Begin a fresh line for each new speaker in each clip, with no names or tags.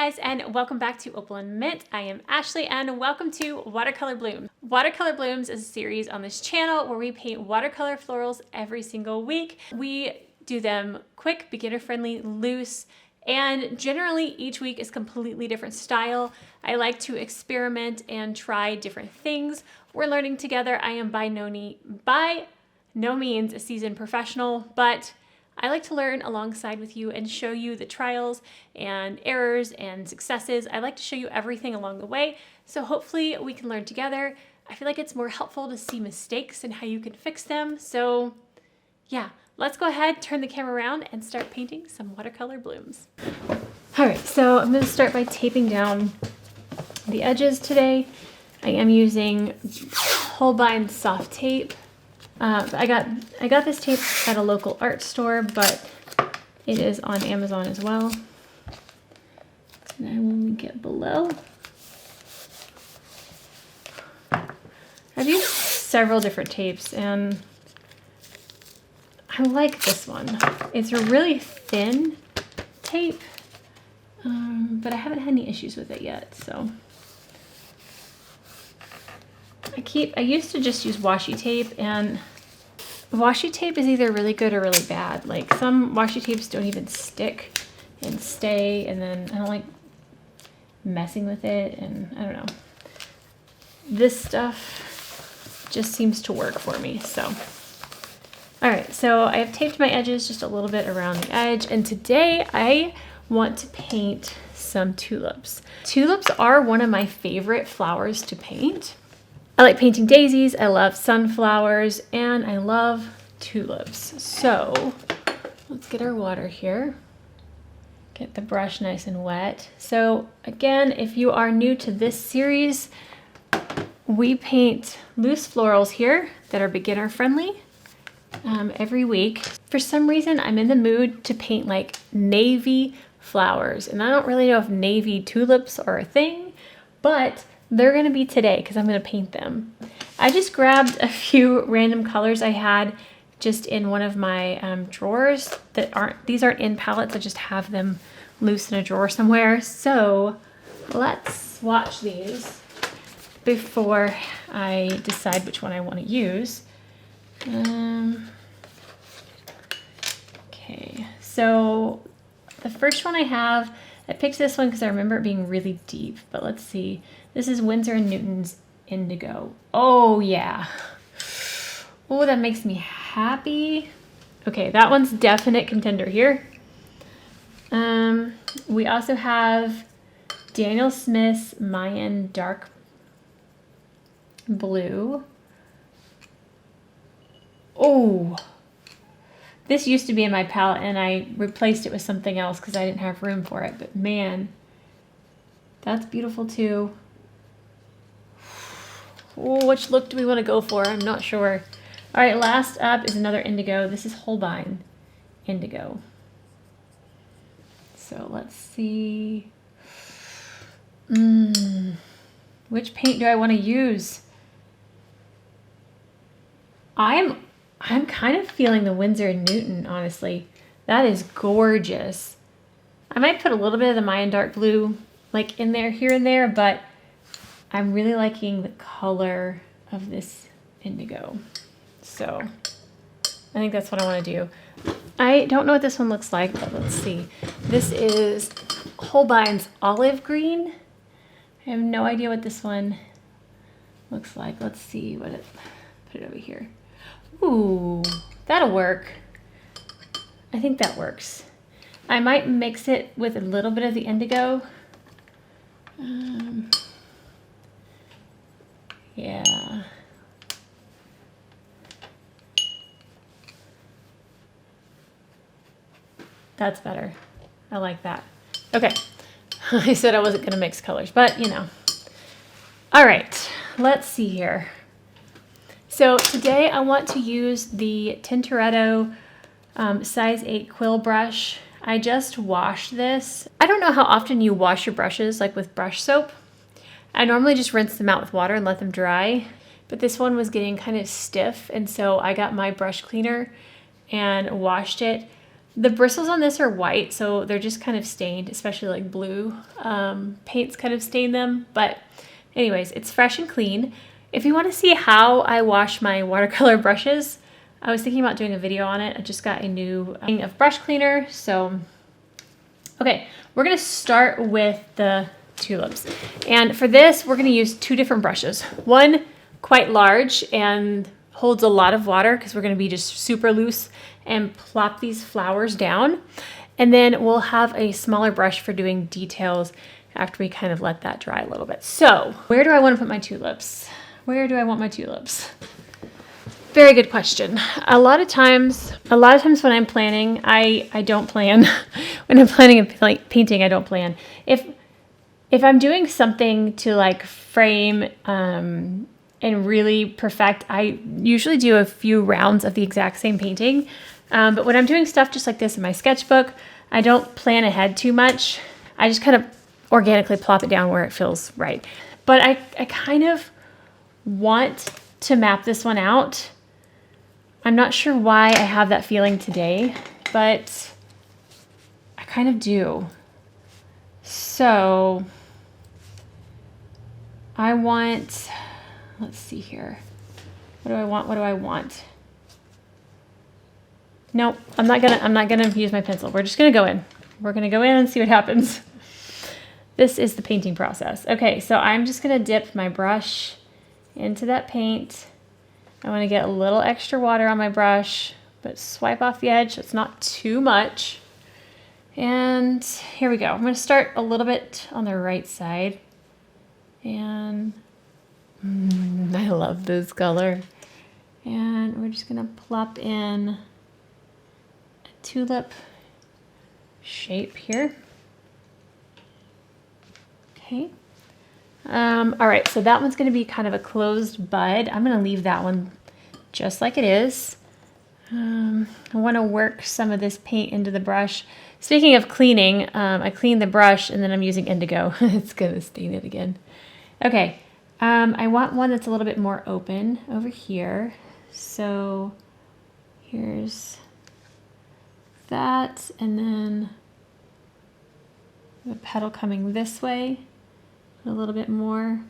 guys, and welcome back to Opal&Mint. I am Ashley, and welcome to Watercolor Blooms. Watercolor Blooms is a series on this channel where we paint watercolor florals every single week. We do them quick, beginner-friendly, loose, and generally each week is completely different style. I like to experiment and try different things. We're learning together. I am by no means a seasoned professional, but I like to learn alongside with you and show you the trials and errors and successes. I like to show you everything along the way, so hopefully we can learn together. I feel like it's more helpful to see mistakes and how you can fix them. So yeah, let's go ahead, turn the camera around, and start painting some watercolor blooms. All right, so I'm gonna start by taping down the edges today. I am using Holbein soft tape. I got this tape at a local art store, but it is on Amazon as well. And then when we get below, I've used several different tapes, and I like this one. It's a really thin tape, but I haven't had any issues with it yet, so. I used to just use washi tape, and washi tape is either really good or really bad. Like some washi tapes don't even stick and stay, and then I don't like messing with it, and I don't know. This stuff just seems to work for me, so. All right, so I have taped my edges just a little bit around the edge, and today I want to paint some tulips. Tulips are one of my favorite flowers to paint. I like painting daisies, I love sunflowers, and I love tulips. So let's get our water here. Get the brush nice and wet. So again, if you are new to this series, we paint loose florals here that are beginner friendly every week. For some reason, I'm in the mood to paint like navy flowers, and I don't really know if navy tulips are a thing, but they're gonna be today because I'm gonna paint them. I just grabbed a few random colors I had just in one of my drawers these aren't in palettes, I just have them loose in a drawer somewhere. So let's swatch these before I decide which one I wanna use. Okay, so the first one I picked this one because I remember it being really deep, but let's see. This is Winsor & Newton's Indigo. Oh yeah. Oh, that makes me happy. Okay, that one's definite contender here. We also have Daniel Smith's Mayan Dark Blue. Oh, this used to be in my palette and I replaced it with something else because I didn't have room for it, but man, that's beautiful too. Oh, which look do we want to go for? I'm not sure. All right, last up is another indigo. This is Holbein Indigo. So let's see. Which paint do I want to use? I'm kind of feeling the Winsor & Newton, honestly. That is gorgeous. I might put a little bit of the Mayan Dark Blue like in there, here and there, but I'm really liking the color of this indigo. So I think that's what I want to do. I don't know what this one looks like, but let's see. This is Holbein's Olive Green. I have no idea what this one looks like. Let's see what put it over here. Ooh, that'll work. I think that works. I might mix it with a little bit of the indigo. Yeah. That's better. I like that. Okay. I said I wasn't gonna mix colors, but you know. All right, let's see here. So today I want to use the Tintoretto size 8 quill brush. I just washed this. I don't know how often you wash your brushes, like with brush soap. I normally just rinse them out with water and let them dry, but this one was getting kind of stiff, and so I got my brush cleaner and washed it The bristles on this are white, so they're just kind of stained, especially like blue. Paint's kind of stained them, but anyways, it's fresh and clean. If you want to see how I wash my watercolor brushes, I was thinking about doing a video on it. I just got a new thing of brush cleaner, so okay, we're gonna start with the tulips. And for this, we're gonna use 2 different brushes. One quite large and holds a lot of water because we're gonna be just super loose and plop these flowers down. And then we'll have a smaller brush for doing details after we kind of let that dry a little bit. So where do I want to put my tulips? Where do I want my tulips? Very good question. A lot of times when I'm planning, I don't plan. When I'm planning and painting, I don't plan. If I'm doing something to like frame and really perfect, I usually do a few rounds of the exact same painting. But when I'm doing stuff just like this in my sketchbook, I don't plan ahead too much. I just kind of organically plop it down where it feels right. But I kind of want to map this one out. I'm not sure why I have that feeling today, but I kind of do. So I want, let's see here. What do I want? What do I want? Nope, I'm not gonna use my pencil. We're just gonna go in. We're gonna go in and see what happens. This is the painting process. Okay, so I'm just gonna dip my brush into that paint. I wanna get a little extra water on my brush, but swipe off the edge so it's not too much. And here we go. I'm gonna start a little bit on the right side. And I love this color. And we're just gonna plop in a tulip shape here. Okay. All right, so that one's gonna be kind of a closed bud. I'm gonna leave that one just like it is. I wanna work some of this paint into the brush. Speaking of cleaning, I cleaned the brush and then I'm using indigo. It's gonna stain it again. Okay, I want one that's a little bit more open over here. So here's that, and then the petal coming this way, a little bit more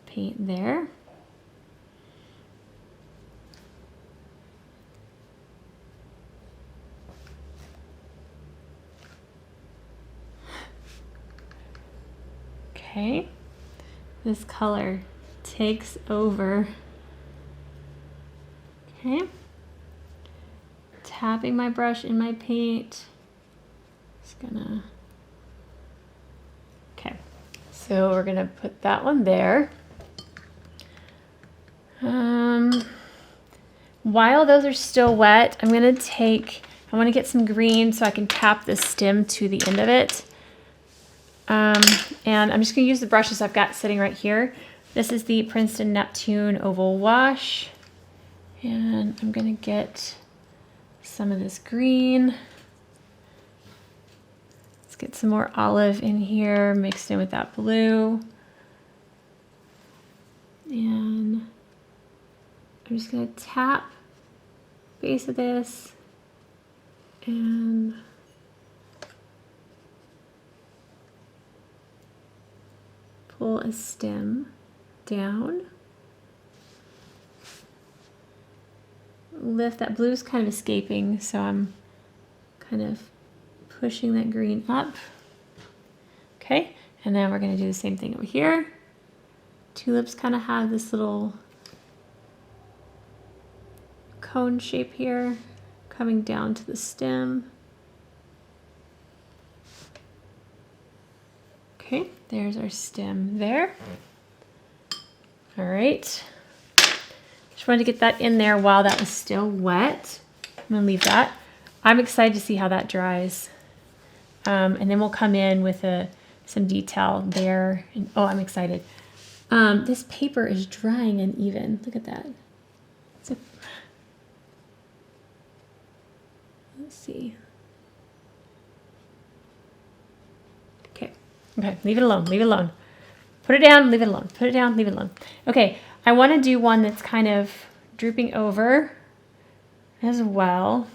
paint there. Okay, this color takes over. Okay, tapping my brush in my paint. Just gonna, okay, so we're gonna put that one there. While those are still wet, I'm gonna I wanna get some green so I can tap the stem to the end of it. And I'm just gonna use the brushes I've got sitting right here. This is the Princeton Neptune Oval Wash. And I'm gonna get some of this green. Let's get some more olive in here, mixed in with that blue. And I'm just gonna tap base of this and pull a stem down. Lift, that blue's kind of escaping, so I'm kind of pushing that green up. Okay, and then we're gonna do the same thing over here. Tulips kind of have this little cone shape here, coming down to the stem. Okay, there's our stem there. All right. Just wanted to get that in there while that was still wet. I'm gonna leave that. I'm excited to see how that dries. And then we'll come in with some detail there. And, oh, I'm excited. This paper is drying uneven. Look at that. Let's see. Okay, leave it alone, leave it alone. Put it down, leave it alone. Put it down, leave it alone. Okay, I want to do one that's kind of drooping over as well.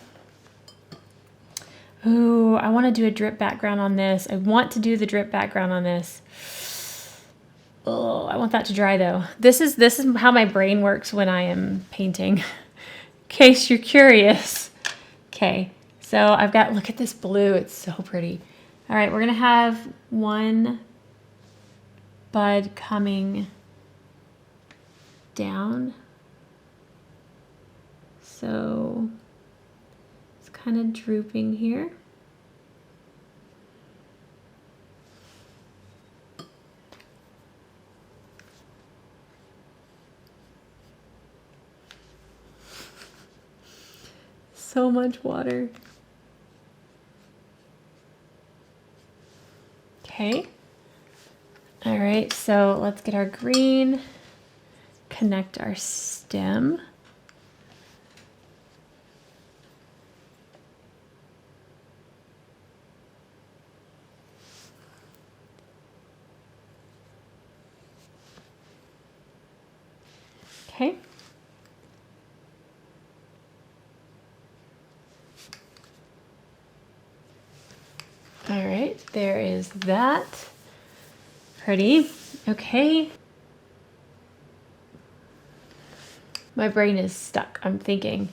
Ooh, I want to do a drip background on this. I want to do the drip background on this. Oh, I want that to dry though. This is how my brain works when I am painting. In case you're curious. Okay, so I've got, look at this blue. It's so pretty. All right, we're gonna have one bud coming down. So it's kind of drooping here. So much water. Okay. All right, so let's get our green, connect our stem. Okay. All right, there is that. Pretty. Okay. My brain is stuck. I'm thinking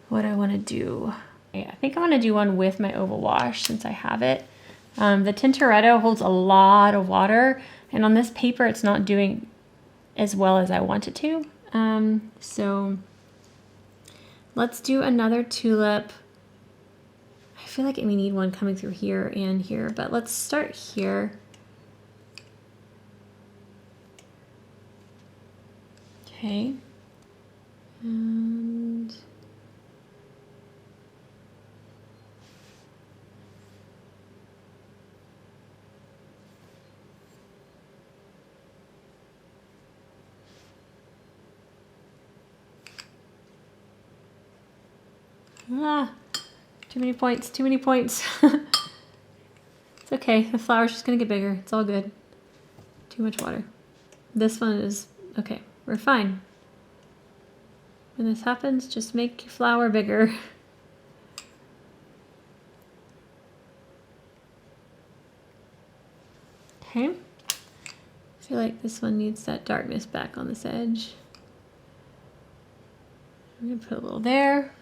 what I want to do. Okay, I think I want to do one with my oval wash since I have it. The Tintoretto holds a lot of water, and on this paper it's not doing as well as I want it to. So let's do another tulip. I feel like we need one coming through here and here, but let's start here. Okay. And too many points, too many points. It's okay, the flower's just gonna get bigger. It's all good. Too much water. This one is, okay, we're fine. When this happens, just make your flower bigger. Okay. I feel like this one needs that darkness back on this edge. I'm gonna put a little there.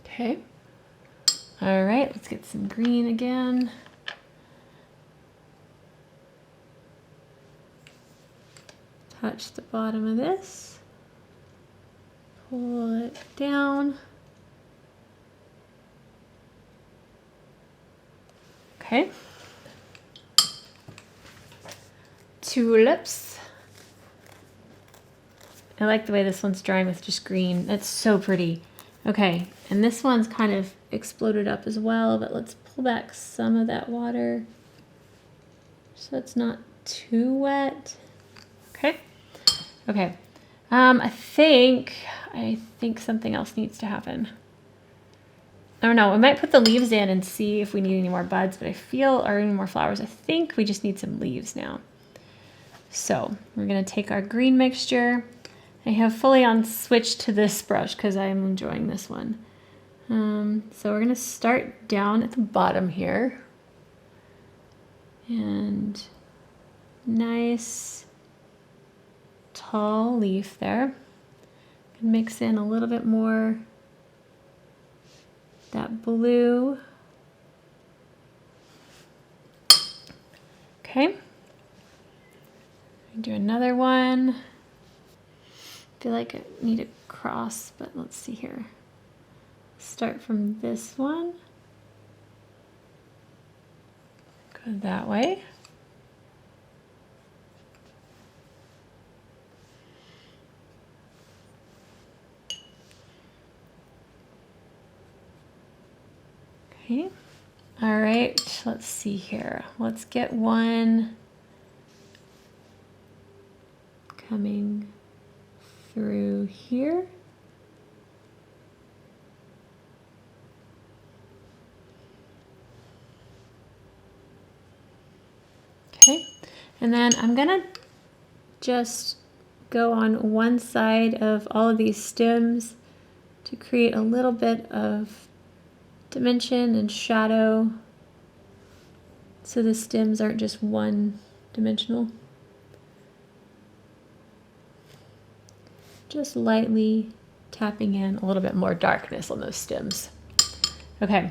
Okay. All right, let's get some green again. Touch the bottom of this. Pull it down. Okay. Tulips. I like the way this one's drying with just green. That's so pretty. Okay, and this one's kind of exploded up as well, but let's pull back some of that water so it's not too wet. Okay. Okay. I think something else needs to happen. I don't know. I might put the leaves in and see if we need any more buds, but I feel, or any more flowers. I think we just need some leaves now. So we're going to take our green mixture. I have fully on switched to this brush because I'm enjoying this one. So we're going to start down at the bottom here. And nice tall leaf there. Mix in a little bit more that blue. Okay. Do another one. I feel like I need a cross, but let's see here. Start from this one. Go that way. Okay. All right, let's see here. Let's get one coming through here. Okay, and then I'm gonna just go on one side of all of these stems to create a little bit of dimension and shadow so the stems aren't just one dimensional. Just lightly tapping in a little bit more darkness on those stems. Okay.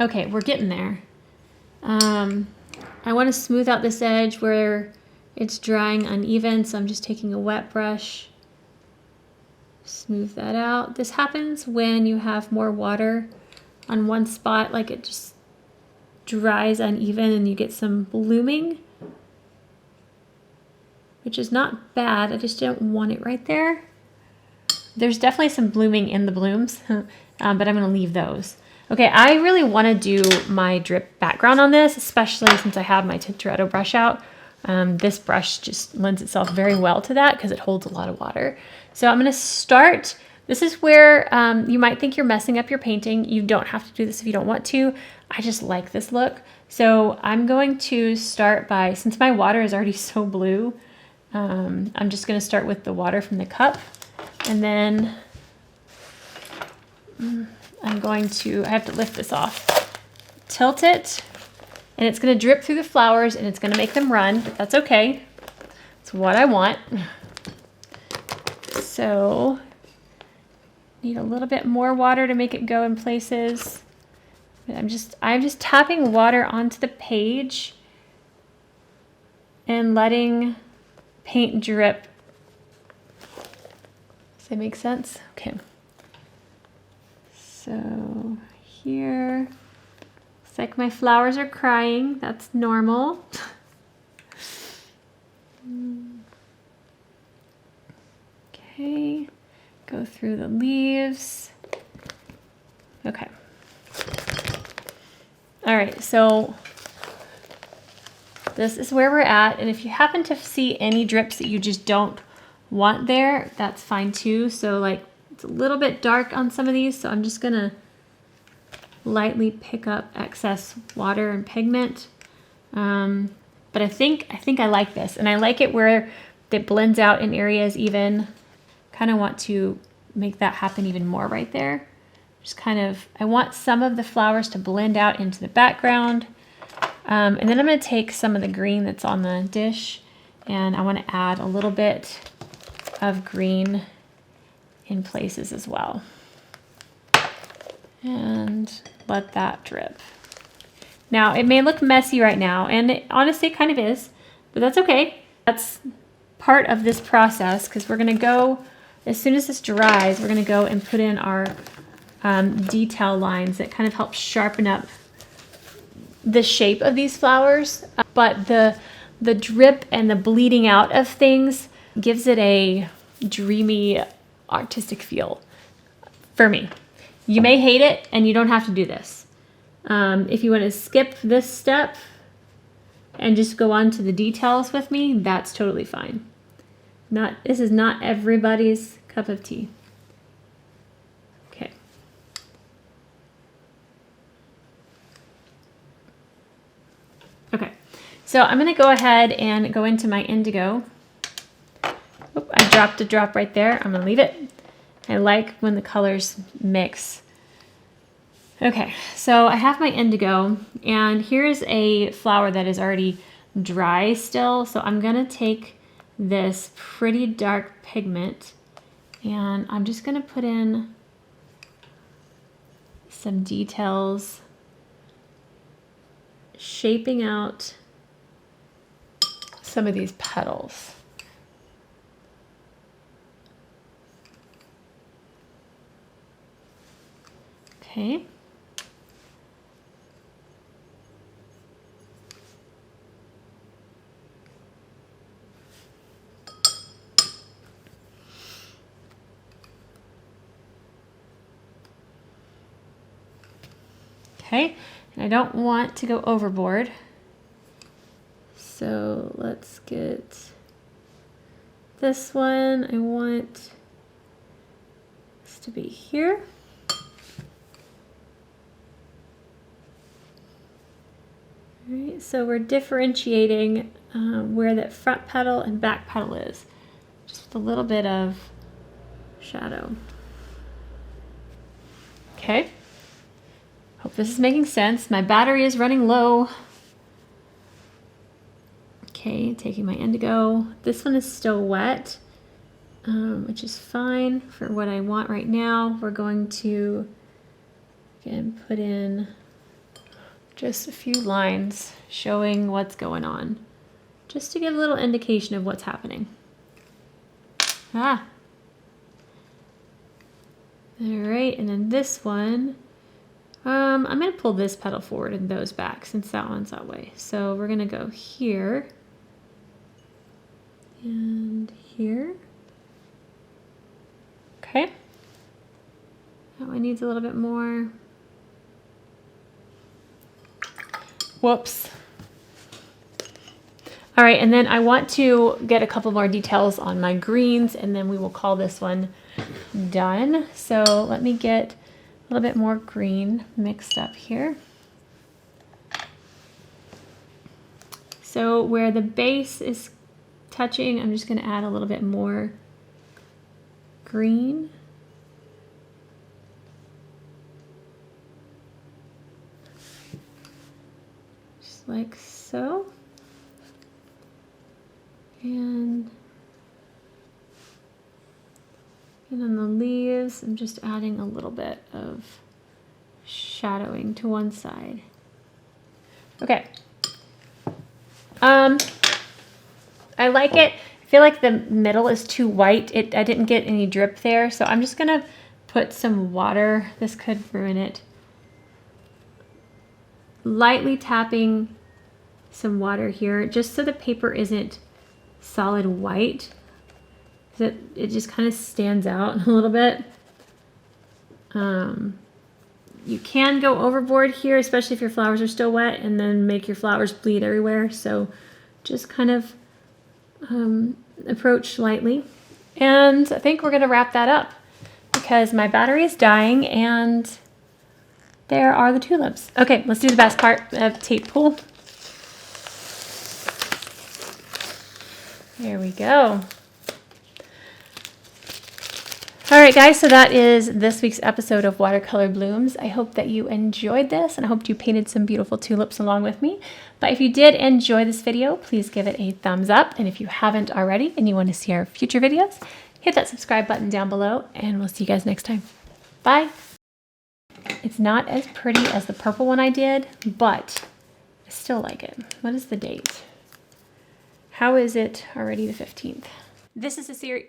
Okay, we're getting there. I want to smooth out this edge where it's drying uneven, so I'm just taking a wet brush. Smooth that out. This happens when you have more water on one spot, like it just dries uneven and you get some blooming, which is not bad. I just don't want it right there. There's definitely some blooming in the blooms, but I'm going to leave those. Okay, I really want to do my drip background on this, especially since I have my Tintoretto brush out. This brush just lends itself very well to that because it holds a lot of water. So I'm going to start. This is where you might think you're messing up your painting. You don't have to do this if you don't want to. I just like this look. So I'm going to start by, since my water is already so blue, I'm just going to start with the water from the cup. And then I'm going to, I have to lift this off, tilt it, and it's going to drip through the flowers and it's going to make them run, but that's okay. It's what I want. So need a little bit more water to make it go in places. But I'm just tapping water onto the page and letting paint drip. Does that make sense? Okay. So here, it's like my flowers are crying. That's normal. Okay, go through the leaves. Okay. All right, so this is where we're at. And if you happen to see any drips that you just don't want there, that's fine too. So like it's a little bit dark on some of these, so I'm just gonna lightly pick up excess water and pigment. But I think I like this, and I like it where it blends out in areas even. Kind of want to make that happen even more right there. Just kind of, I want some of the flowers to blend out into the background. And then I'm going to take some of the green that's on the dish, and I want to add a little bit of green in places as well. And let that drip. Now, it may look messy right now, and it honestly kind of is, but that's okay. That's part of this process, because we're going to go, as soon as this dries, we're going to go and put in our detail lines that kind of help sharpen up the shape of these flowers. But the drip and the bleeding out of things gives it a dreamy, artistic feel for me. You may hate it, and you don't have to do this. If you want to skip this step and just go on to the details with me, that's totally fine. This is not everybody's cup of tea. Okay. Okay, so I'm going to go ahead and go into my indigo. Oop, I dropped a drop right there. I'm going to leave it. I like when the colors mix. Okay, so I have my indigo, and here's a flower that is already dry still. So I'm going to take this pretty dark pigment, and I'm just going to put in some details, shaping out some of these petals. Okay. Okay, and I don't want to go overboard. So let's get this one. I want this to be here. All right, so we're differentiating where that front petal and back petal is. Just with a little bit of shadow. Okay. Hope this is making sense. My battery is running low. Okay, taking my indigo. This one is still wet, which is fine for what I want right now. We're going to, again, put in just a few lines showing what's going on, just to give a little indication of what's happening. Ah. All right, and then this one, I'm going to pull this petal forward and those back since that one's that way. So we're going to go here and here. Okay. That one needs a little bit more. Whoops. All right, and then I want to get a couple more details on my greens, and then we will call this one done. So let me get a little bit more green mixed up here. So where the base is touching, I'm just going to add a little bit more green. Just like so. And on the leaves, I'm just adding a little bit of shadowing to one side. Okay. I like it. I feel like the middle is too white. I didn't get any drip there, so I'm just gonna put some water. This could ruin it. Lightly tapping some water here, just so the paper isn't solid white. It just kind of stands out a little bit. You can go overboard here, especially if your flowers are still wet, and then make your flowers bleed everywhere. So just kind of approach lightly. And I think we're going to wrap that up because my battery is dying and there are the tulips. Okay, let's do the best part of tape pull. There we go. All right, guys, so that is this week's episode of Watercolor Blooms. I hope that you enjoyed this, and I hope you painted some beautiful tulips along with me. But if you did enjoy this video, please give it a thumbs up. And if you haven't already and you want to see our future videos, hit that subscribe button down below, and we'll see you guys next time. Bye. It's not as pretty as the purple one I did, but I still like it. What is the date? How is it already the 15th? This is a series.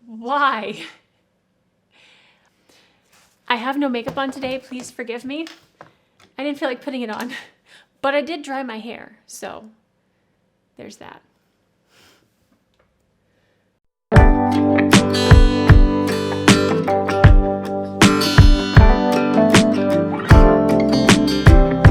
Why? I have no makeup on today. Please forgive me. I didn't feel like putting it on, but I did dry my hair. So there's that.